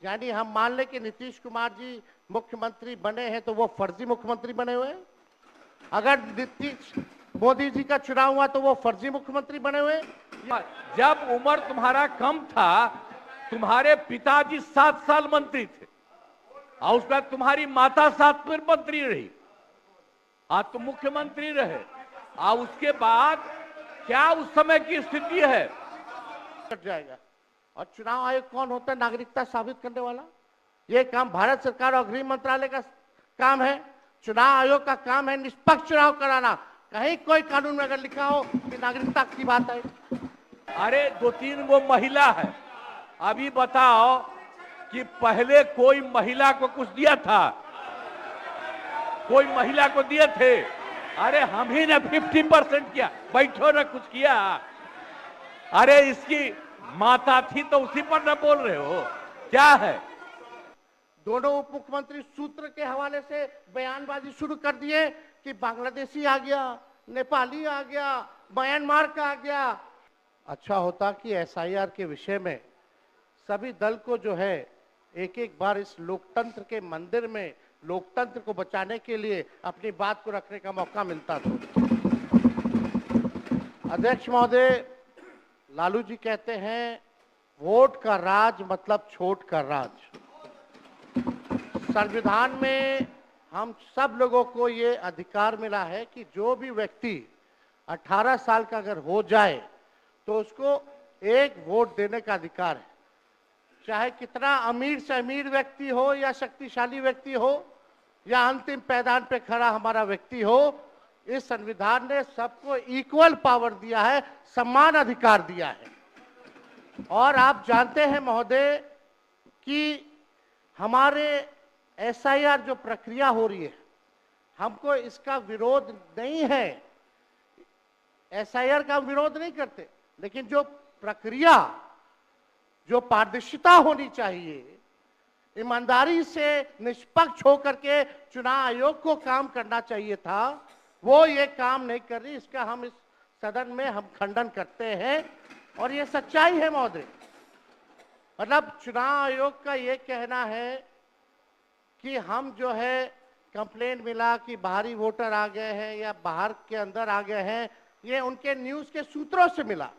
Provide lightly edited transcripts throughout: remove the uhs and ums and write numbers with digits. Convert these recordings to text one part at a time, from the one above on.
यानी हम मान लें कि नीतीश कुमार जी मुख्यमंत्री बने हैं तो वो फर्जी मुख्यमंत्री बने हुए हैं। अगर नीतीश मोदी जी का चुनाव हुआ तो वो फर्जी मुख्यमंत्री बने हुए हैं। जब उम्र तुम्हारा कम था, तुम्हारे पिताजी 7 साल मंत्री थे और उसके बाद तुम्हारी माता 7 फिर मंत्री रही, आज तुम मुख्यमंत्री रहे, और उसके बाद क्या उस समय की स्थिति है? कट जाएगा। और चुनाव आयोग कौन होता है? नागरिकता साबित करने वाला। ये काम भारत सरकार और गृह मंत्रालय का काम है। चुनाव आयोग का काम है निष्पक्ष चुनाव कराना। कहीं कोई कानून में अगर लिखा हो कि नागरिकता की बात है। अरे 2-3 वो महिला है, अभी बताओ कि पहले कोई महिला को कुछ दिया था? कोई महिला को दिए थे? अरे हम ही ने 50% किया, बैठो ना कुछ किया। अरे इसकी माता थी तो उसी पर न बोल रहे हो, क्या है? दोनों उप मुख्यमंत्री सूत्र के हवाले से बयानबाजी शुरू कर दिए कि बांग्लादेशी आ गया, नेपाली आ गया, म्यांमार का आ गया। अच्छा होता कि एसआईआर के विषय में सभी दल को जो है एक एक बार इस लोकतंत्र के मंदिर में लोकतंत्र को बचाने के लिए अपनी बात को रखने का मौका मिलता था। अध्यक्ष महोदय, लालू जी कहते हैं वोट का राज मतलब छोट का राज। संविधान में हम सब लोगों को ये अधिकार मिला है कि जो भी व्यक्ति 18 साल का अगर हो जाए तो उसको एक वोट देने का अधिकार है, चाहे कितना अमीर से अमीर व्यक्ति हो या शक्तिशाली व्यक्ति हो या अंतिम पैदान पे खड़ा हमारा व्यक्ति हो। इस संविधान ने सबको इक्वल पावर दिया है, समान अधिकार दिया है। और आप जानते हैं महोदय कि हमारे एसआईआर जो प्रक्रिया हो रही है, हमको इसका विरोध नहीं है, एसआईआर का विरोध नहीं करते, लेकिन जो प्रक्रिया, जो पारदर्शिता होनी चाहिए, ईमानदारी से निष्पक्ष होकर के चुनाव आयोग को काम करना चाहिए था, वो ये काम नहीं कर रही। इसका हम इस सदन में हम खंडन करते हैं और ये सच्चाई है महोदय। मतलब चुनाव आयोग का ये कहना है कि हम जो है कंप्लेंट मिला कि बाहरी वोटर आ गए हैं या बाहर के अंदर आ गए हैं, ये उनके न्यूज के सूत्रों से मिला।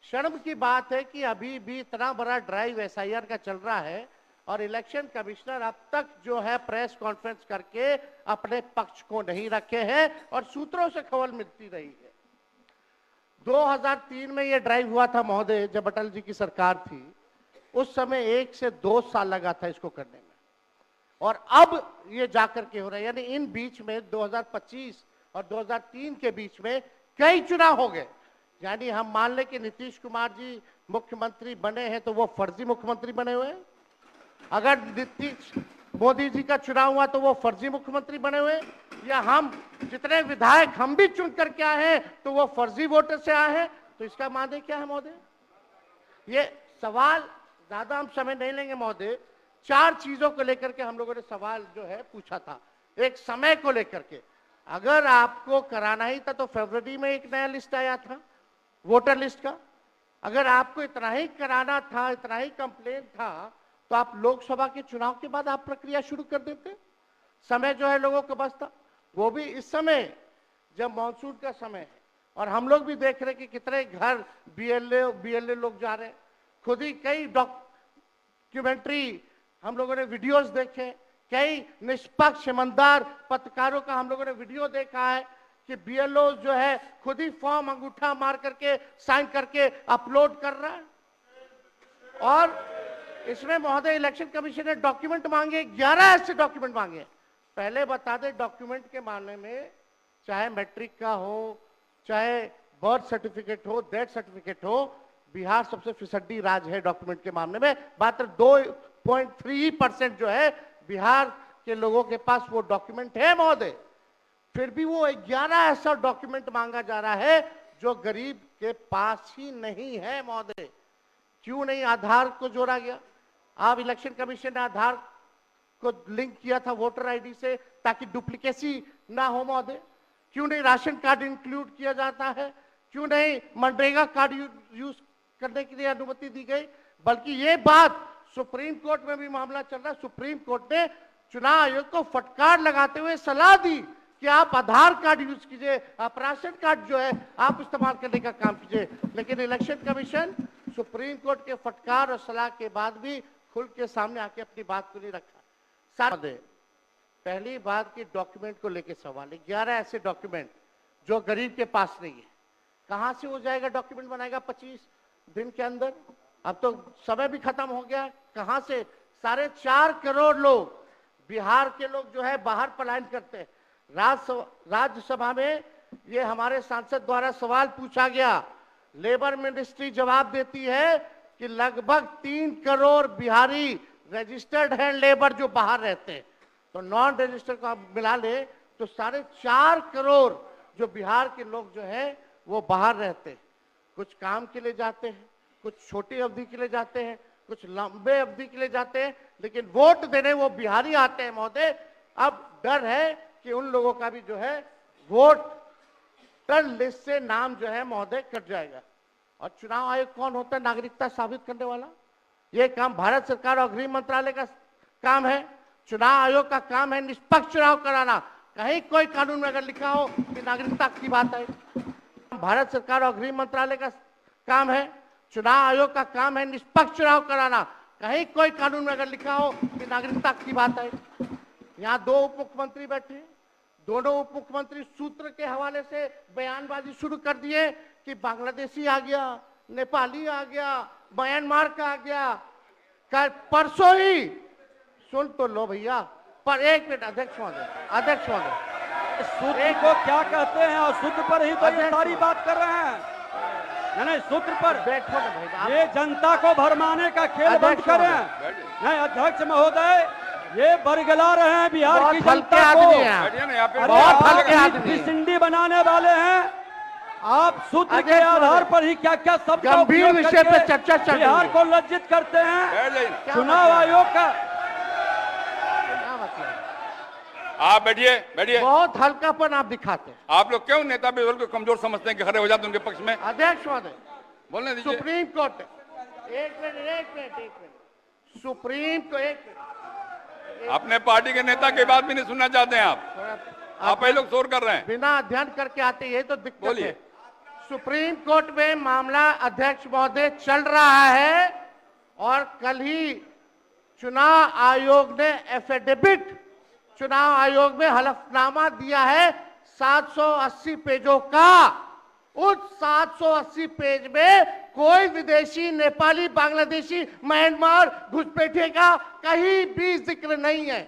शर्म की बात है कि अभी भी इतना बड़ा ड्राइव एसआईआर का चल रहा है और इलेक्शन कमिश्नर अब तक जो है प्रेस कॉन्फ्रेंस करके अपने पक्ष को नहीं रखे हैं और सूत्रों से खबर मिलती रही है। 2003 में ये ड्राइव हुआ था महोदय, जब अटल जी की सरकार थी, उस समय 1 से 2 साल लगा था इसको करने में, और अब ये जाकर के हो रहा है। यानी इन बीच में 2025 और 2003 के बीच में कई चुनाव हो गए। यानी हम मान लें कि नीतीश कुमार जी मुख्यमंत्री बने हैं तो वो फर्जी मुख्यमंत्री बने हुए हैं। अगर नीतीश मोदी जी का चुनाव हुआ तो वो फर्जी मुख्यमंत्री बने हुए, या हम जितने विधायक हम भी चुन करके आए हैं तो वो फर्जी वोटर से आए हैं। तो इसका माने क्या है महोदय? ये सवाल ज्यादा हम समय नहीं लेंगे महोदय। 4 चीजों को लेकर के हम लोगों ने सवाल जो है पूछा था। एक समय को लेकर के, अगर आपको कराना ही था तो फरवरी में एक नया लिस्ट आया था वोटर लिस्ट का। अगर आपको इतना ही कराना था, इतना ही कंप्लेंट था, तो आप लोकसभा के चुनाव के बाद आप प्रक्रिया शुरू कर देते। समय जो है लोगों के पास था, वो भी इस समय जब मानसून का समय है और हम लोग भी देख रहे कि कितने घर बीएलए लोग जा रहे हैं। खुद ही कई डॉक्यूमेंट्री हम लोगों ने वीडियोस देखे, कई निष्पक्ष ईमानदार पत्रकारों का हम लोगों ने वीडियो देखा है कि बीएलओ जो है खुद ही फॉर्म अंगूठा मार करके साइन करके अपलोड कर रहा है। और इसमें महोदय इलेक्शन कमीशन ने डॉक्यूमेंट मांगे, 11 ऐसे डॉक्यूमेंट मांगे। पहले बता दें, डॉक्यूमेंट के मामले में चाहे मैट्रिक का हो, चाहे बर्थ सर्टिफिकेट हो, डेथ सर्टिफिकेट हो, बिहार सबसे फिसड्डी राज्य है डॉक्यूमेंट के मामले में। मात्र 2.3% जो है बिहार के लोगों के पास वो डॉक्यूमेंट है महोदय। फिर भी वो 11 ऐसा डॉक्यूमेंट मांगा जा रहा है जो गरीब के पास ही नहीं है महोदय। क्यों नहीं आधार को जोड़ा गया? आप इलेक्शन कमीशन ने आधार को लिंक किया था वोटर आईडी से ताकि डुप्लीकेसी ना हो महोदय। क्यों नहीं राशन कार्ड इंक्लूड किया जाता है? क्यों नहीं मनरेगा कार्ड यूज करने के लिए अनुमति दी गई? बल्कि ये बात सुप्रीम कोर्ट में भी मामला चल रहा है। सुप्रीम कोर्ट ने चुनाव आयोग को फटकार लगाते हुए सलाह दी कि आप आधार कार्ड यूज कीजिए, आप राशन कार्ड जो है आप इस्तेमाल करने का काम कीजिए। लेकिन इलेक्शन कमीशन सुप्रीम कोर्ट के फटकार और सलाह के बाद भी खुल के सामने आके अपनी बात को नहीं रखा। साथ पहली बात की डॉक्यूमेंट को लेकर सवाल है, 11 ऐसे डॉक्यूमेंट जो गरीब के पास नहीं है, कहां से हो जाएगा? डॉक्यूमेंट बनाएगा 25 दिन के अंदर? अब तो समय भी खत्म हो गया है। कहां से 4.5 करोड़ लोग, बिहार के लोग जो है बाहर पलायन करते हैं। राज्यसभा में ये हमारे सांसद द्वारा सवाल पूछा गया, लेबर मिनिस्ट्री जवाब देती है कि लगभग 3 करोड़ बिहारी रजिस्टर्ड हैं लेबर जो बाहर रहते हैं, तो नॉन रजिस्टर्ड को आप मिला ले तो 4.5 करोड़ जो बिहार के लोग जो हैं वो बाहर रहते हैं। कुछ काम के लिए जाते हैं, कुछ छोटी अवधि के लिए जाते हैं, कुछ लंबे अवधि के लिए जाते हैं, लेकिन वोट देने वो बिहारी आते हैं महोदय। अब डर है कि उन लोगों का भी जो है वोटर लिस्ट से नाम जो है महोदय कट जाएगा। और चुनाव आयोग कौन होता है नागरिकता साबित करने वाला? ये काम भारत सरकार और गृह मंत्रालय का काम है। चुनाव आयोग का काम है निष्पक्ष चुनाव कराना। कहीं कोई कानून में अगर लिखा हो कि नागरिकता की बात है, भारत सरकार और गृह मंत्रालय का काम है। चुनाव आयोग का काम है निष्पक्ष चुनाव कराना। कहीं कोई कानून में अगर लिखा हो कि नागरिकता की बात है। यहाँ 2 उप मुख्यमंत्री बैठे हैं, दोनों उप मुख्यमंत्री सूत्र के हवाले से बयानबाजी शुरू कर दिए कि बांग्लादेशी आ गया, नेपाली आ गया, म्यांमार का आ गया। कल परसों ही सुन तो लो भैया, पर एक मिनट अध्यक्ष महोदय, सूत्र को क्या कहते हैं और सूत्र पर ही तो ये सारी बात कर रहे हैं। नहीं, सूत्र पर बैठो ना भाई, ये जनता को भरमाने का खेल बंद करें। नहीं अध्यक्ष महोदय, ये बरगला रहे हैं बिहार की जनता को। बहुत हल्के आदमी सिंडी बनाने वाले हैं। आप सूत्र के आधार पर ही क्या क्या शब्द गंभीर विषय पे चर्चा चल रही है। बिहार को लज्जित करते हैं। चुनाव आयोग का आप बैठिए। बहुत हल्कापन आप दिखाते हैं। आप लोग क्यों नेता बिल्कुल को कमजोर समझते हैं कि खड़े हो जाते उनके पक्ष में? अध्यक्ष महोदय, बोलने दीजिए। सुप्रीम कोर्ट एक मिनट सुप्रीम को एक मिनट, अपने पार्टी के नेता की बात भी नहीं सुनना चाहते हैं आप ही लोग शोर कर रहे हैं। बिना अध्ययन करके आते ये तो दिक्कत बोलिए। है। सुप्रीम कोर्ट में मामला अध्यक्ष महोदय चल रहा है और कल ही चुनाव आयोग ने एफिडेविट, चुनाव आयोग में हलफनामा दिया है 780 पेजों का। उस 780 पेज में कोई विदेशी, नेपाली, बांग्लादेशी, म्यांमार, घुसपैठिए का कहीं भी जिक्र नहीं है,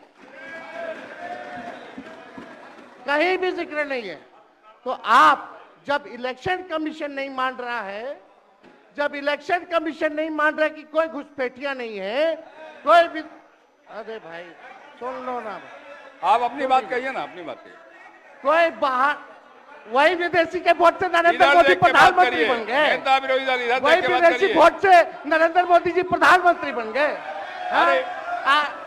कहीं भी जिक्र नहीं है। तो आप जब इलेक्शन कमीशन नहीं मान रहा है, जब इलेक्शन कमीशन नहीं मान रहा कि कोई घुसपैठिया नहीं है, कोई भी, अरे भाई सुन लो ना, आप अपनी बात कहिए ना, अपनी बात कहिए। कोई बाहर, वही विदेशी के वोट से नरेंद्र मोदी प्रधानमंत्री बन गए। नेता विरोधी दल इधर वही देख के बात विदेशी करिए। वोट से नरेंद्र मोदी जी प्रधानमंत्री बन गए। अरे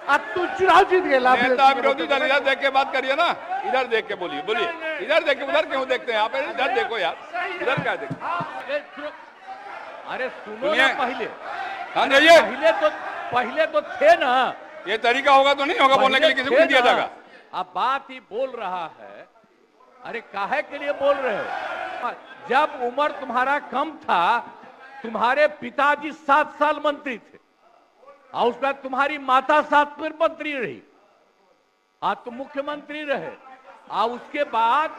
अब तू चुनाव जीत गए। नेता विरोधी दल इधर देख के बात करिए ना, इधर देख के बोलिए। इधर देख के, उधर क्यों देखते हैं आप? इधर देखो यार, इधर क्या देखते? अरे सुनो ना, पहले तो थे ना। ये तरीका होगा तो नहीं होगा बोलने के लिए, किसी को नहीं दिया जाएगा। अब बात ही बोल रहा है। अरे काहे के लिए बोल रहे हो? जब उम्र तुम्हारा कम था, तुम्हारे पिताजी 7 साल मंत्री थे और उसके बाद तुम्हारी माता 7 फिर मंत्री रही, आज तुम मुख्यमंत्री रहे। और उसके बाद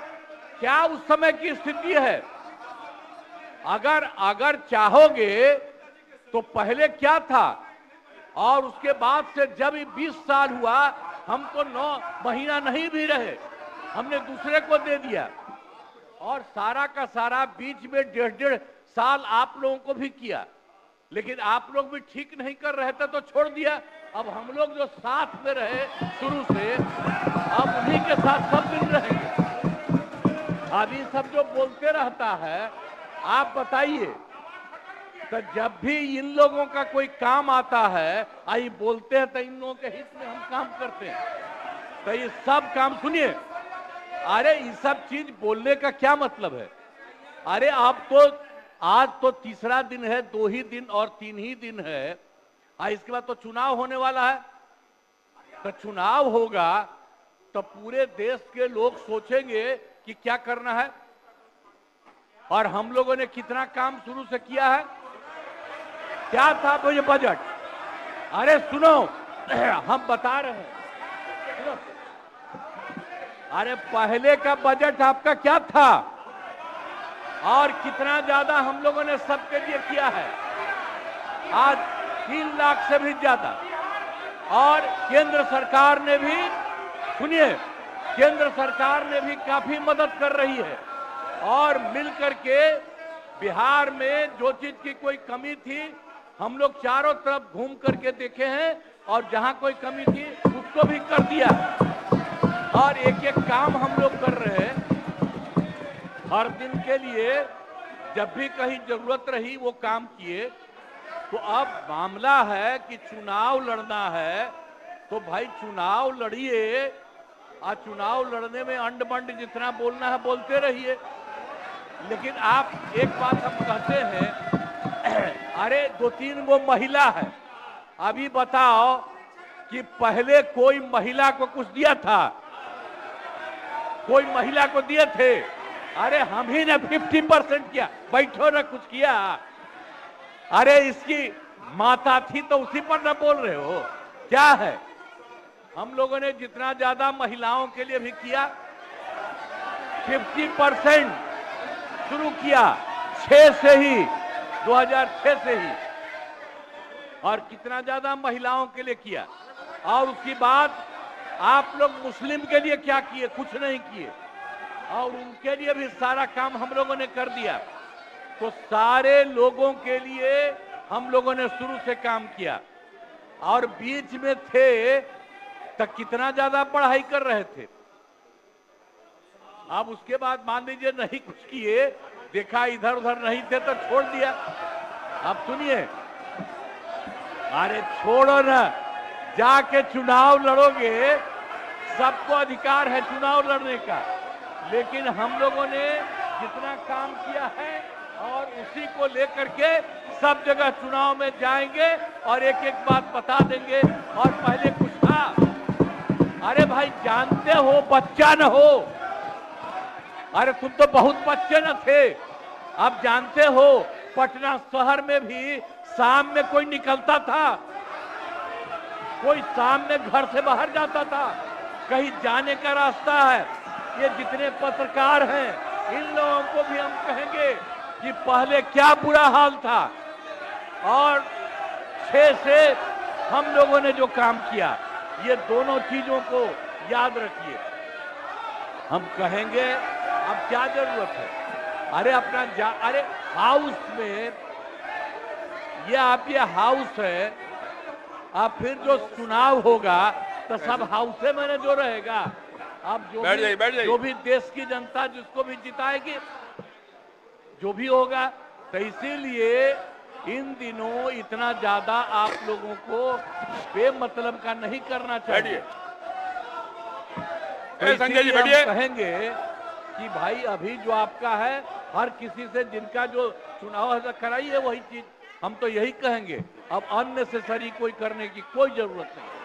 क्या उस समय की स्थिति है? अगर चाहोगे तो पहले क्या था और उसके बाद से जब 20 साल हुआ, हम तो 9 महीना नहीं भी रहे, हमने दूसरे को दे दिया। और सारा का सारा बीच में 1.5 साल आप लोगों को भी किया, लेकिन आप लोग भी ठीक नहीं कर रहे थे तो छोड़ दिया। अब हम लोग जो साथ में रहे शुरू से, अब उन्हीं के साथ सब दिन रहेंगे। अब ये सब जो बोलते रहता है, आप बताइए, तो जब भी इन लोगों का कोई काम आता है, आई बोलते हैं तो इन लोगों के हित में हम काम करते हैं। तो ये सब काम सुनिए, अरे ये सब चीज बोलने का क्या मतलब है? अरे आप तो आज तो तीसरा दिन है, 2 ही दिन और 3 ही दिन है, इसके बाद तो चुनाव होने वाला है। तो चुनाव होगा तो पूरे देश के लोग सोचेंगे कि क्या करना है, और हम लोगों ने कितना काम शुरू से किया है। क्या था वो ये बजट? अरे सुनो, हम बता रहे हैं, सुनो। अरे पहले का बजट आपका क्या था और कितना ज्यादा हम लोगों ने सबके लिए किया है। आज 3 लाख से भी ज्यादा, और केंद्र सरकार ने भी, सुनिए, केंद्र सरकार ने भी काफी मदद कर रही है, और मिलकर के बिहार में जो चीज की कोई कमी थी हम लोग चारों तरफ घूम करके देखे हैं, और जहां कोई कमी थी उसको भी कर दिया, और एक एक काम हम लोग कर रहे हैं हर दिन के लिए। जब भी कहीं जरूरत रही वो काम किए। तो अब मामला है कि चुनाव लड़ना है तो भाई चुनाव लड़िए, और चुनाव लड़ने में अंड बंड जितना बोलना है बोलते रहिए। लेकिन आप एक बात हम कहते हैं, अरे 2-3 वो महिला है, अभी बताओ कि पहले कोई महिला को कुछ दिया था? कोई महिला को दिए थे? अरे हम ही ने 50% किया, बैठो ना कुछ किया। अरे इसकी माता थी तो उसी पर ना बोल रहे हो, क्या है? हम लोगों ने जितना ज्यादा महिलाओं के लिए भी किया, 50% शुरू किया 6 से ही, 2006 से ही, और कितना ज्यादा महिलाओं के लिए किया। और उसके बाद आप लोग मुस्लिम के लिए क्या किए? कुछ नहीं किए, और उनके लिए भी सारा काम हम लोगों ने कर दिया। तो सारे लोगों के लिए हम लोगों ने शुरू से काम किया, और बीच में थे तो कितना ज्यादा पढ़ाई कर रहे थे। अब उसके बाद मान लीजिए नहीं कुछ किए, देखा इधर उधर नहीं थे तो छोड़ दिया। अब सुनिए, अरे छोड़ो ना, जाके चुनाव लड़ोगे, सबको अधिकार है चुनाव लड़ने का। लेकिन हम लोगों ने जितना काम किया है और उसी को लेकर के सब जगह चुनाव में जाएंगे और एक एक बात बता देंगे। और पहले कुछ था, अरे भाई जानते हो बच्चा न हो, अरे तुम तो बहुत बच्चे न थे। अब जानते हो पटना शहर में भी शाम में कोई निकलता था, कोई शाम में घर से बाहर जाता था, कहीं जाने का रास्ता है। ये जितने पत्रकार हैं इन लोगों को भी हम कहेंगे कि पहले क्या बुरा हाल था, और 6 से हम लोगों ने जो काम किया, ये दोनों चीजों को याद रखिए। हम कहेंगे अब क्या जरूरत है, अरे अपना अरे हाउस में ये हाउस है, अब फिर जो चुनाव होगा तो सब हाउसे में जो रहेगा। अब जो भी देश की जनता जिसको भी जिताएगी, जो भी होगा। तो इसीलिए इन दिनों इतना ज्यादा आप लोगों को बेमतलब का नहीं करना चाहिए। संजय जी हम कहेंगे कि भाई अभी जो आपका है, हर किसी से जिनका जो चुनाव कराइए वही चीज, हम तो यही कहेंगे। अब अननेसेसरी कोई करने की कोई जरूरत नहीं।